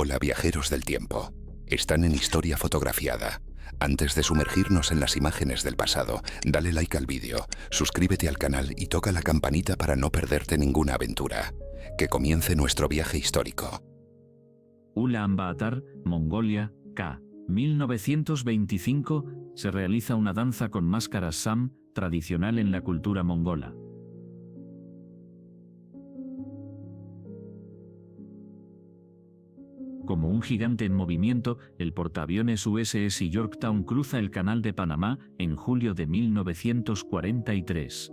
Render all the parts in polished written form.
Hola viajeros del tiempo. Están en Historia Fotografiada. Antes de sumergirnos en las imágenes del pasado, dale like al vídeo, suscríbete al canal y toca la campanita para no perderte ninguna aventura. Que comience nuestro viaje histórico. Ulaanbaatar, Mongolia, ca. 1925, se realiza una danza con máscaras Sam, tradicional en la cultura mongola. Como un gigante en movimiento, el portaaviones USS Yorktown cruza el Canal de Panamá en julio de 1943.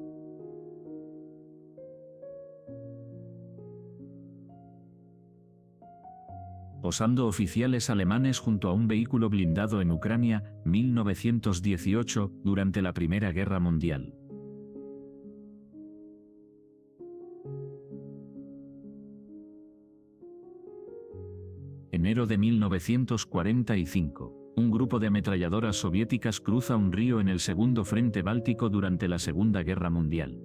Posando oficiales alemanes junto a un vehículo blindado en Ucrania, 1918, durante la Primera Guerra Mundial. Enero de 1945. Un grupo de ametralladoras soviéticas cruza un río en el Segundo Frente Báltico durante la Segunda Guerra Mundial.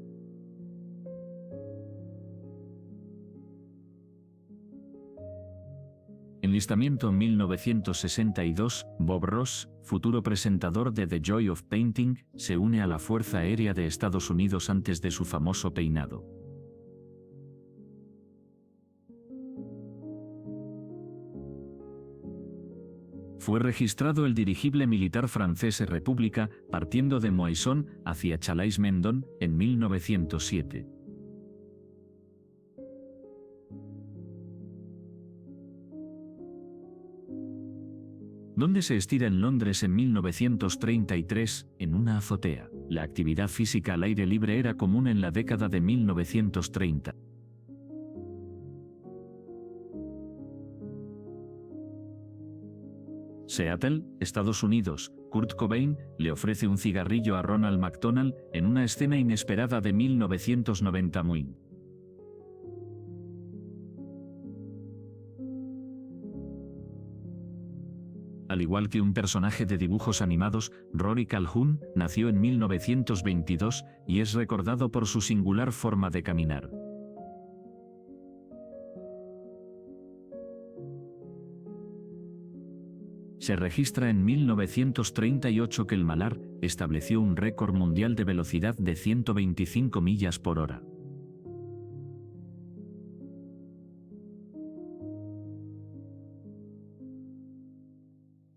Enlistamiento 1962, Bob Ross, futuro presentador de The Joy of Painting, se une a la Fuerza Aérea de Estados Unidos antes de su famoso peinado. Fue registrado el dirigible militar francés República, partiendo de Moisson hacia Chalais-Mendon, en 1907. ¿Dónde se estira en Londres en 1933? En una azotea. La actividad física al aire libre era común en la década de 1930. Seattle, Estados Unidos. Kurt Cobain le ofrece un cigarrillo a Ronald McDonald en una escena inesperada de 1990 muy. Al igual que un personaje de dibujos animados, Rory Calhoun nació en 1922 y es recordado por su singular forma de caminar. Se registra en 1938 que el Malar estableció un récord mundial de velocidad de 125 millas por hora.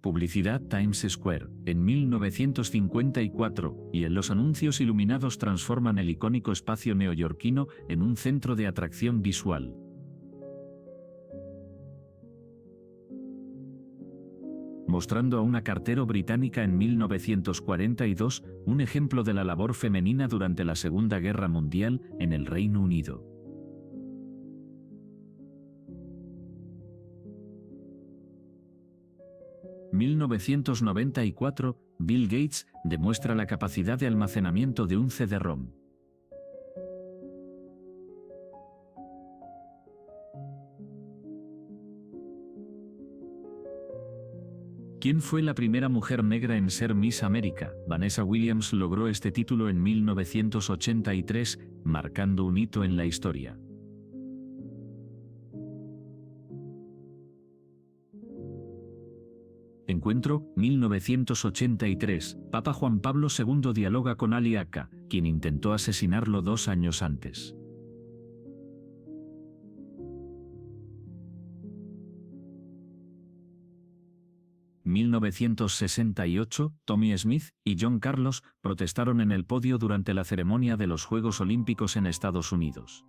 Publicidad Times Square, en 1954, y en los anuncios iluminados transforman el icónico espacio neoyorquino en un centro de atracción visual. Mostrando a una cartero británica en 1942, un ejemplo de la labor femenina durante la Segunda Guerra Mundial en el Reino Unido. En 1994, Bill Gates demuestra la capacidad de almacenamiento de un CD-ROM. ¿Quién fue la primera mujer negra en ser Miss América? Vanessa Williams logró este título en 1983, marcando un hito en la historia. Encuentro, 1983. Papa Juan Pablo II dialoga con Ali Akka, quien intentó asesinarlo 2 años antes. En 1968, Tommy Smith y John Carlos protestaron en el podio durante la ceremonia de los Juegos Olímpicos en Estados Unidos.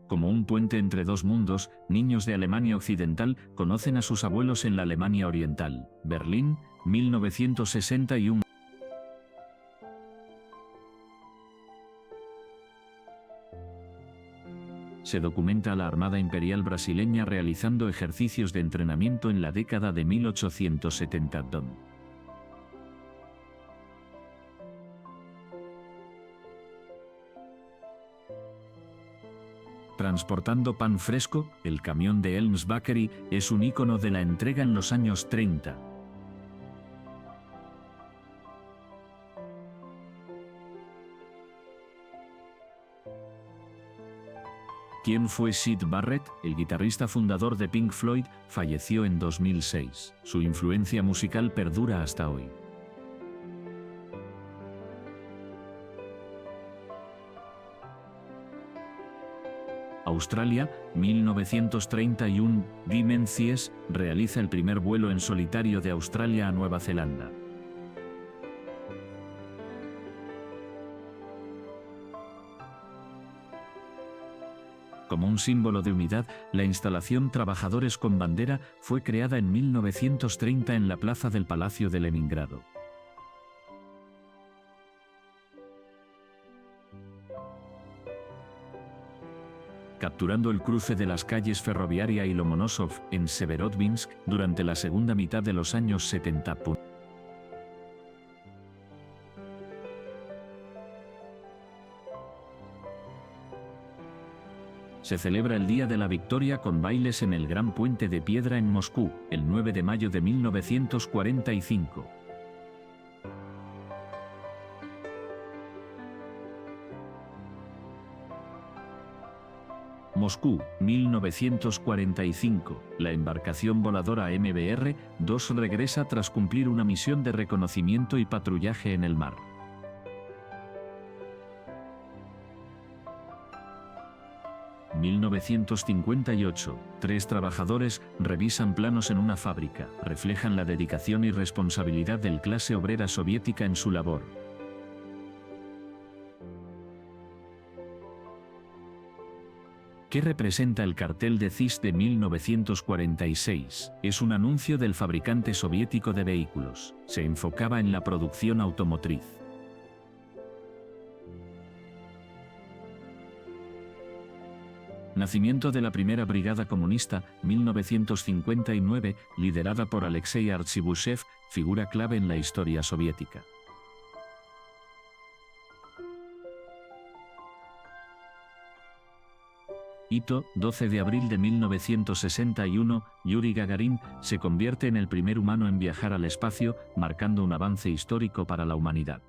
Como un puente entre dos mundos, niños de Alemania Occidental conocen a sus abuelos en la Alemania Oriental. Berlín, 1961. Se documenta a la Armada Imperial brasileña realizando ejercicios de entrenamiento en la década de 1870. Transportando pan fresco, el camión de Elms Bakery es un ícono de la entrega en los años 30. ¿Quién fue Syd Barrett? El guitarrista fundador de Pink Floyd falleció en 2006. Su influencia musical perdura hasta hoy. Australia, 1931, Guy Menzies realiza el primer vuelo en solitario de Australia a Nueva Zelanda. Como un símbolo de unidad, la instalación Trabajadores con Bandera fue creada en 1930 en la plaza del Palacio de Leningrado. Capturando el cruce de las calles Ferroviaria y Lomonosov en Severodvinsk durante la segunda mitad de los años 70. Se celebra el Día de la Victoria con bailes en el Gran Puente de Piedra en Moscú, el 9 de mayo de 1945. Moscú, 1945. La embarcación voladora MBR-2 regresa tras cumplir una misión de reconocimiento y patrullaje en el mar. ...1958... 3 trabajadores revisan planos en una fábrica, reflejan la dedicación y responsabilidad del clase obrera soviética en su labor. ¿Qué representa el cartel de CIS de 1946? Es un anuncio del fabricante soviético de vehículos. Se enfocaba en la producción automotriz. Nacimiento de la primera brigada comunista, 1959, liderada por Alexei Artzybushev, figura clave en la historia soviética. Hito, 12 de abril de 1961, Yuri Gagarin se convierte en el primer humano en viajar al espacio, marcando un avance histórico para la humanidad.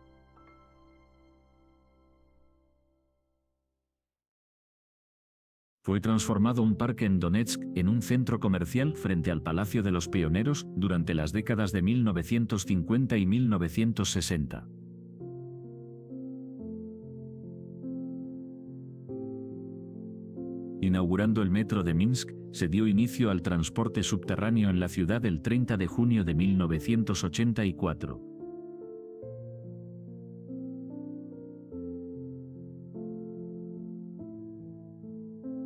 Fue transformado un parque en Donetsk en un centro comercial frente al Palacio de los Pioneros durante las décadas de 1950 y 1960. Inaugurando el metro de Minsk, se dio inicio al transporte subterráneo en la ciudad el 30 de junio de 1984.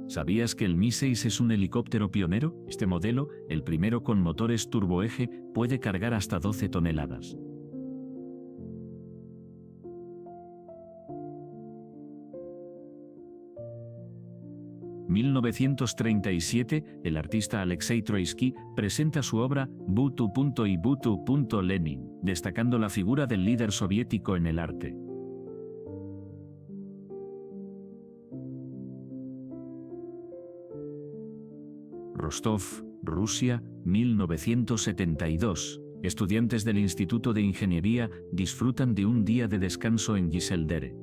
¿Sabías que el Mi-6 es un helicóptero pionero? Este modelo, el primero con motores turboeje, puede cargar hasta 12 toneladas. ...1937, el artista Alexei Troitsky presenta su obra Butu y Butu Lenin, destacando la figura del líder soviético en el arte. Rostov, Rusia, 1972. Estudiantes del Instituto de Ingeniería disfrutan de un día de descanso en Giseldere.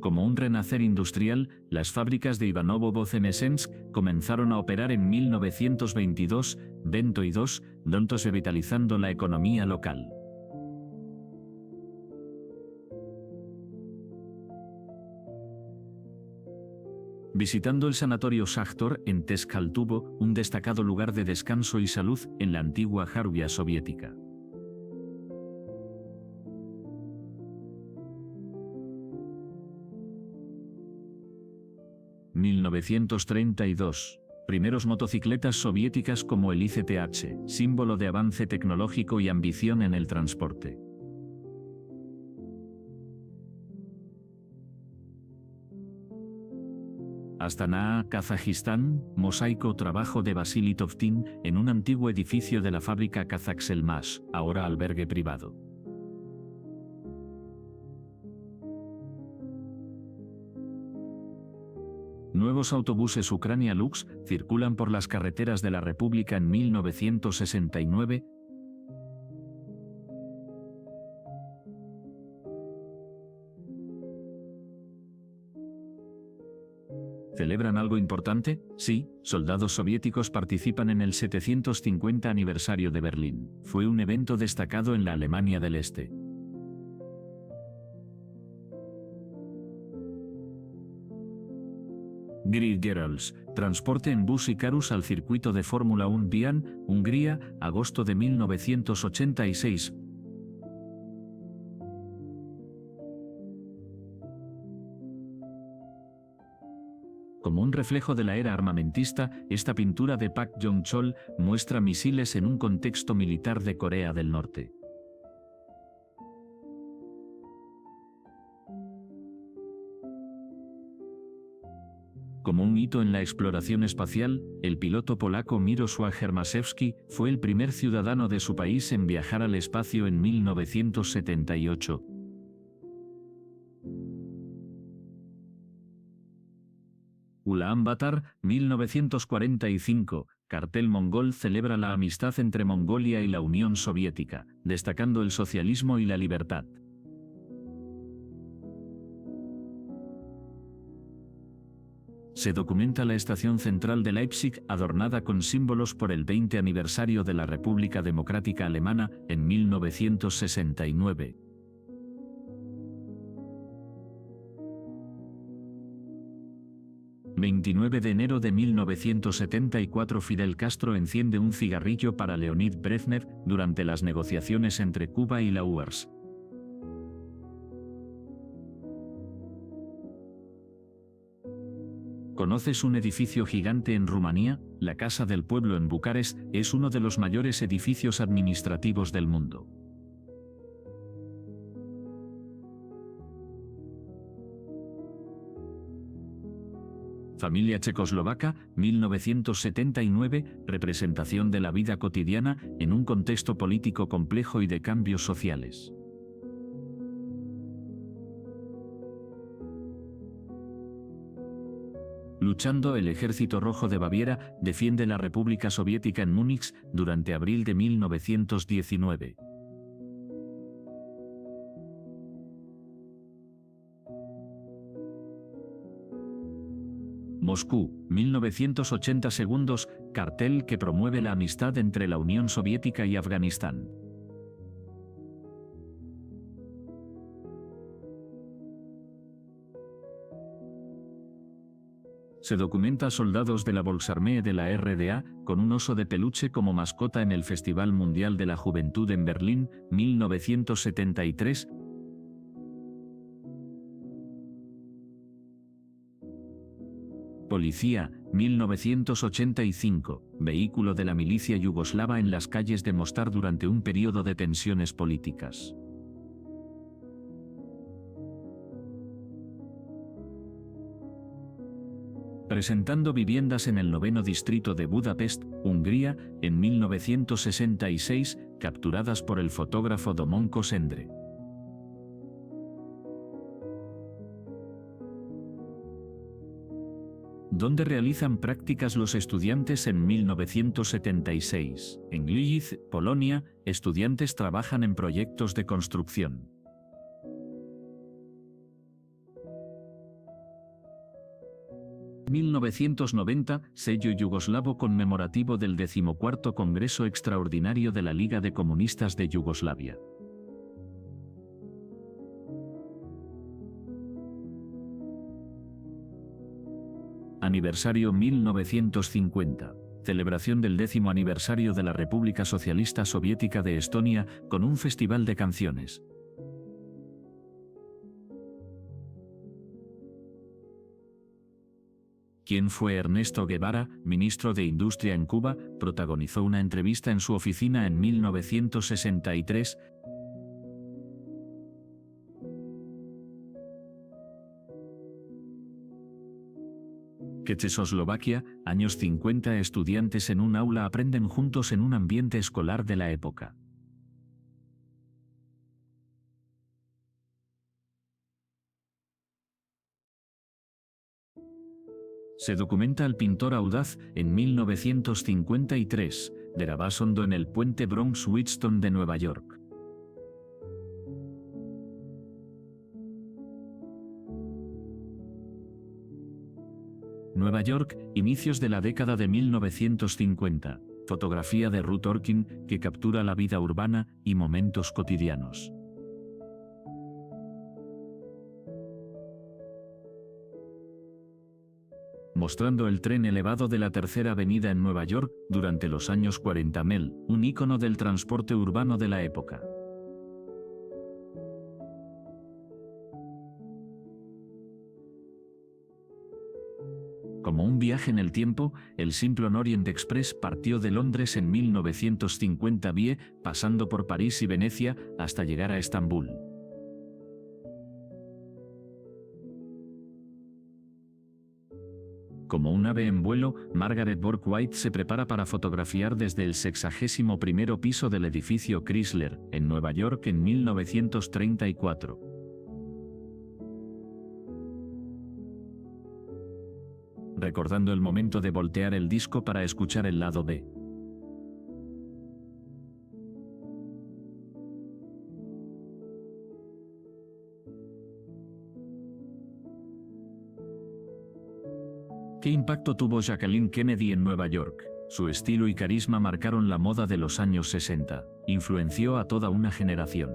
Como un renacer industrial, las fábricas de Ivanovo-Voznесensк comenzaron a operar en 1922, revitalizando la economía local. Visitando el sanatorio Shachtor en Tezcaltubo, un destacado lugar de descanso y salud en la antigua Georgia soviética. ...1932... Primeros motocicletas soviéticas como el ICTH, símbolo de avance tecnológico y ambición en el transporte. Astana, Kazajistán, mosaico trabajo de Vasily Tovtin en un antiguo edificio de la fábrica Kazakhselmash, ahora albergue privado. Nuevos autobuses Ucrania Lux circulan por las carreteras de la República en 1969. ¿Celebran algo importante? Sí, soldados soviéticos participan en el 750 aniversario de Berlín. Fue un evento destacado en la Alemania del Este. Great Girls, transporte en bus Icarus al circuito de Fórmula 1 Vian, Hungría, agosto de 1986. Como un reflejo de la era armamentista, esta pintura de Pak Jong-chol muestra misiles en un contexto militar de Corea del Norte. Como un hito en la exploración espacial, el piloto polaco Mirosław Hermaszewski fue el primer ciudadano de su país en viajar al espacio en 1978. Ulaanbaatar, 1945, cartel mongol celebra la amistad entre Mongolia y la Unión Soviética, destacando el socialismo y la libertad. Se documenta la estación central de Leipzig adornada con símbolos por el 20 aniversario de la República Democrática Alemana en 1969. ...29 de enero de 1974 Fidel Castro enciende un cigarrillo para Leonid Brezhnev durante las negociaciones entre Cuba y la URSS. ¿Conoces un edificio gigante en Rumanía? La Casa del Pueblo en Bucarest es uno de los mayores edificios administrativos del mundo. Familia checoslovaca, 1979, representación de la vida cotidiana en un contexto político complejo y de cambios sociales. Luchando, el Ejército Rojo de Baviera defiende la República Soviética en Múnich durante abril de 1919. Moscú, 1980 segundos, cartel que promueve la amistad entre la Unión Soviética y Afganistán. Se documenta soldados de la Volksarmee de la RDA con un oso de peluche como mascota en el Festival Mundial de la Juventud en Berlín, 1973. Policía, 1985, vehículo de la milicia yugoslava en las calles de Mostar durante un periodo de tensiones políticas. Presentando viviendas en el 9º distrito de Budapest, Hungría, en 1966, capturadas por el fotógrafo Domon Sendre. ¿Dónde realizan prácticas los estudiantes en 1976? En Gliwice, Polonia, estudiantes trabajan en proyectos de construcción. En 1990, sello yugoslavo conmemorativo del 14º Congreso Extraordinario de la Liga de Comunistas de Yugoslavia. Aniversario 1950. Celebración del 10º aniversario de la República Socialista Soviética de Estonia con un festival de canciones. ¿Quién fue Ernesto Guevara, ministro de Industria en Cuba? Protagonizó una entrevista en su oficina en 1963. Checoslovaquia, años 50. Estudiantes en un aula aprenden juntos en un ambiente escolar de la época. Se documenta al pintor audaz en 1953, grabando en el puente Bronx-Wheatstone de Nueva York. Nueva York, inicios de la década de 1950. Fotografía de Ruth Orkin, que captura la vida urbana y momentos cotidianos. Mostrando el tren elevado de la Tercera Avenida en Nueva York durante los años 40. Mel, un ícono del transporte urbano de la época. Como un viaje en el tiempo, el Simplon Orient Express partió de Londres en 1950 BIE, pasando por París y Venecia, hasta llegar a Estambul. Como un ave en vuelo, Margaret Bourke-White se prepara para fotografiar desde el 61º piso del edificio Chrysler, en Nueva York en 1934. Recordando el momento de voltear el disco para escuchar el lado B. ¿Qué impacto tuvo Jacqueline Kennedy en Nueva York? Su estilo y carisma marcaron la moda de los años 60. Influenció a toda una generación.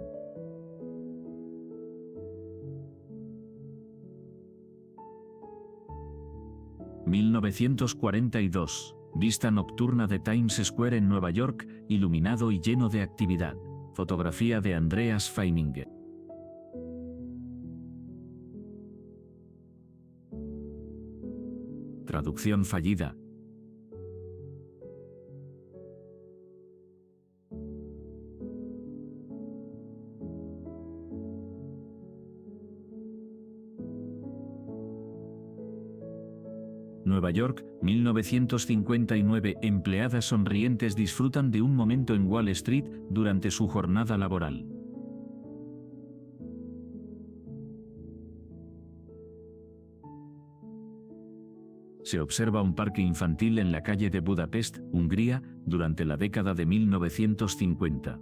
(1942) Vista nocturna de Times Square en Nueva York, iluminado y lleno de actividad. Fotografía de Andreas Feininger. Traducción fallida. Nueva York, 1959. Empleadas sonrientes disfrutan de un momento en Wall Street durante su jornada laboral. Se observa un parque infantil en la calle de Budapest, Hungría, durante la década de 1950.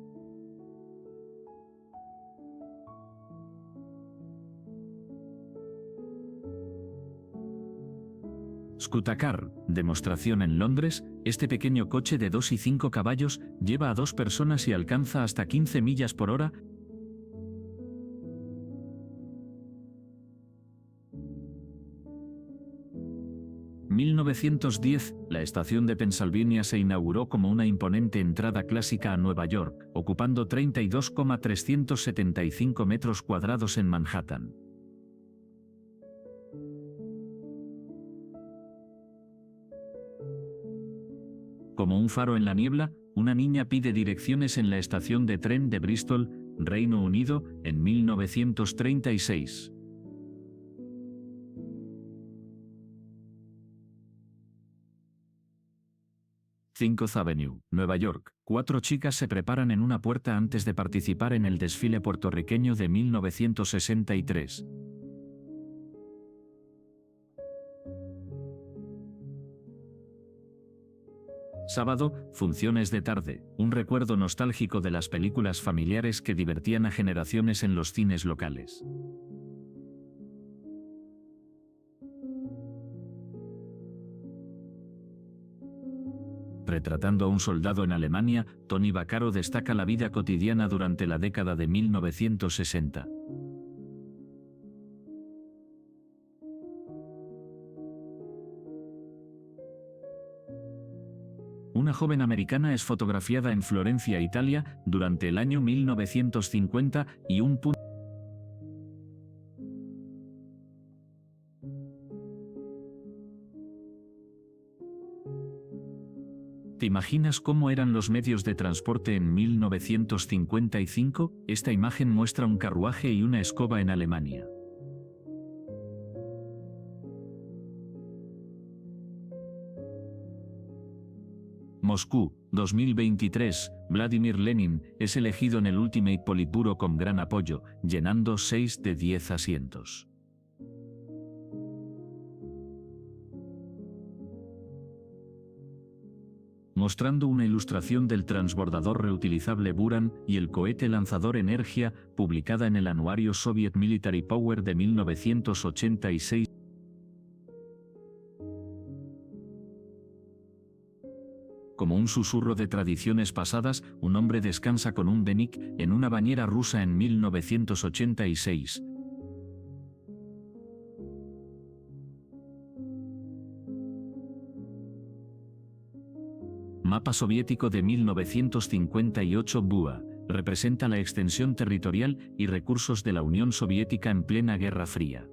Scootacar, demostración en Londres. Este pequeño coche de 2 y 5 caballos lleva a 2 personas y alcanza hasta 15 millas por hora. (1910) La estación de Pennsylvania se inauguró como una imponente entrada clásica a Nueva York, ocupando 32,375 metros cuadrados en Manhattan. Como un faro en la niebla, una niña pide direcciones en la estación de tren de Bristol, Reino Unido, en 1936. Th Avenue, Nueva York. 4 chicas se preparan en una puerta antes de participar en el desfile puertorriqueño de 1963. Sábado, funciones de tarde, un recuerdo nostálgico de las películas familiares que divertían a generaciones en los cines locales. Retratando a un soldado en Alemania, Tony Vaccaro destaca la vida cotidiana durante la década de 1960. Una joven americana es fotografiada en Florencia, Italia, durante el año 1950 y un punto. ¿Te imaginas cómo eran los medios de transporte en 1955? Esta imagen muestra un carruaje y una escoba en Alemania. Moscú, 2023. Vladimir Lenin es elegido en el Ultimate Politburo con gran apoyo, llenando 6 de 10 asientos. Mostrando una ilustración del transbordador reutilizable Buran y el cohete lanzador Energia, publicada en el anuario Soviet Military Power de 1986. Como un susurro de tradiciones pasadas, un hombre descansa con un Benik en una bañera rusa en 1986. Mapa soviético de 1958. BUA representa la extensión territorial y recursos de la Unión Soviética en plena Guerra Fría.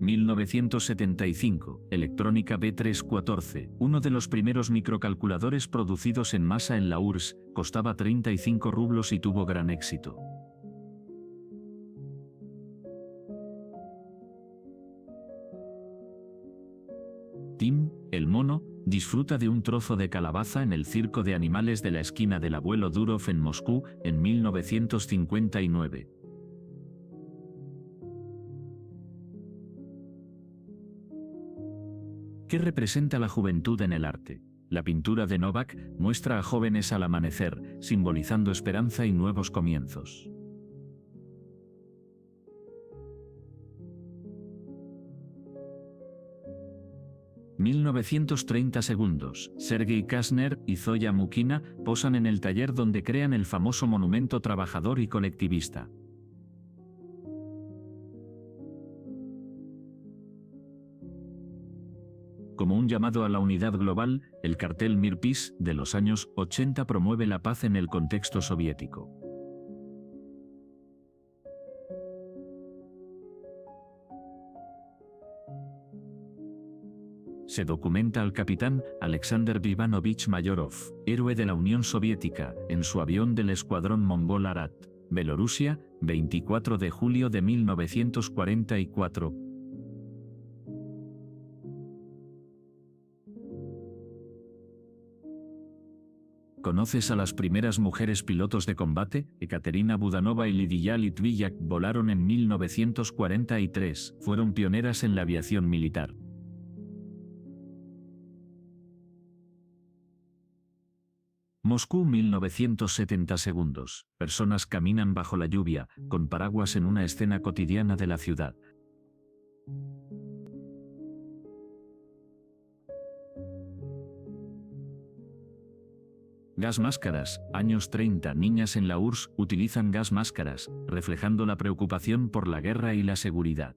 (1975) Electrónica B314, uno de los primeros microcalculadores producidos en masa en la URSS, costaba 35 rublos y tuvo gran éxito. Tim, el mono, disfruta de un trozo de calabaza en el circo de animales de la esquina del abuelo Durov en Moscú, en 1959. ¿Qué representa la juventud en el arte? La pintura de Novak muestra a jóvenes al amanecer, simbolizando esperanza y nuevos comienzos. (1930 segundos). Sergei Kasner y Zoya Mukina posan en el taller donde crean el famoso monumento trabajador y colectivista. Como un llamado a la unidad global, el cartel Mir Peace de los años 80 promueve la paz en el contexto soviético. Se documenta al capitán Alexander Ivanovich Mayorov, héroe de la Unión Soviética, en su avión del escuadrón mongol Arat, Bielorrusia, 24 de julio de 1944. ¿Conoces a las primeras mujeres pilotos de combate? Ekaterina Budanova y Lidia Litviyak volaron en 1943, fueron pioneras en la aviación militar. Moscú, 1970 segundos. Personas caminan bajo la lluvia, con paraguas en una escena cotidiana de la ciudad. Gas máscaras. Años 30. Niñas en la URSS utilizan gas máscaras, reflejando la preocupación por la guerra y la seguridad.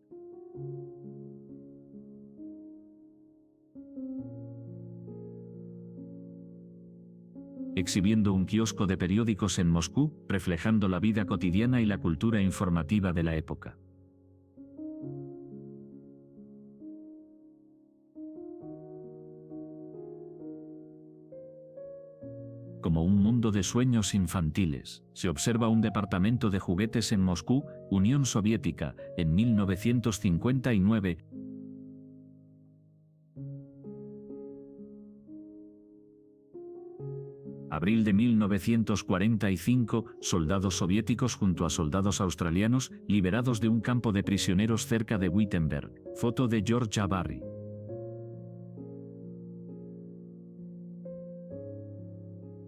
Exhibiendo un kiosco de periódicos en Moscú, reflejando la vida cotidiana y la cultura informativa de la época. Como un mundo de sueños infantiles, se observa un departamento de juguetes en Moscú, Unión Soviética, en 1959. Abril de 1945, soldados soviéticos junto a soldados australianos liberados de un campo de prisioneros cerca de Wittenberg. Foto de George Barry.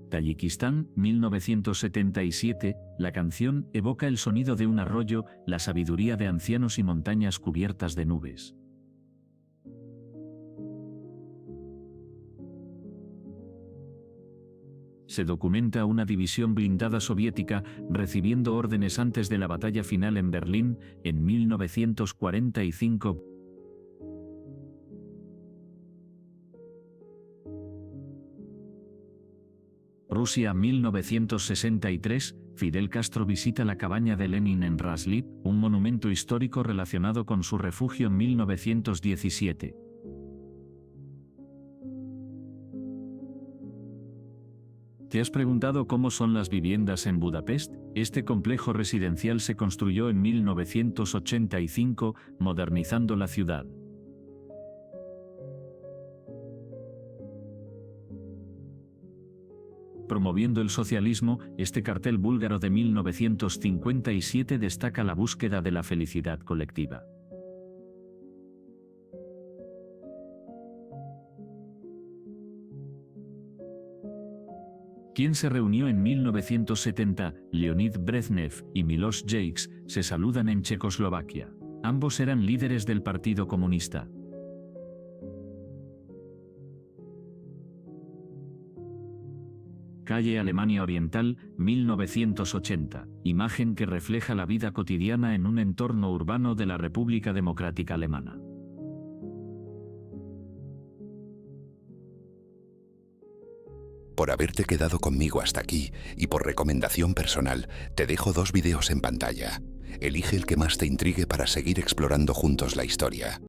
Tayikistán, 1977, la canción evoca el sonido de un arroyo, la sabiduría de ancianos y montañas cubiertas de nubes. Se documenta una división blindada soviética recibiendo órdenes antes de la batalla final en Berlín, en 1945. Rusia, 1963, Fidel Castro visita la cabaña de Lenin en Raslip, un monumento histórico relacionado con su refugio en 1917. ¿Te has preguntado cómo son las viviendas en Budapest? Este complejo residencial se construyó en 1985, modernizando la ciudad. Promoviendo el socialismo, este cartel búlgaro de 1957 destaca la búsqueda de la felicidad colectiva. ¿Quién se reunió en 1970? Leonid Brezhnev y Miloš Jakeš se saludan en Checoslovaquia. Ambos eran líderes del Partido Comunista. Calle Alemania Oriental, 1980. Imagen que refleja la vida cotidiana en un entorno urbano de la República Democrática Alemana. Por haberte quedado conmigo hasta aquí y por recomendación personal, te dejo 2 vídeos en pantalla. Elige el que más te intrigue para seguir explorando juntos la historia.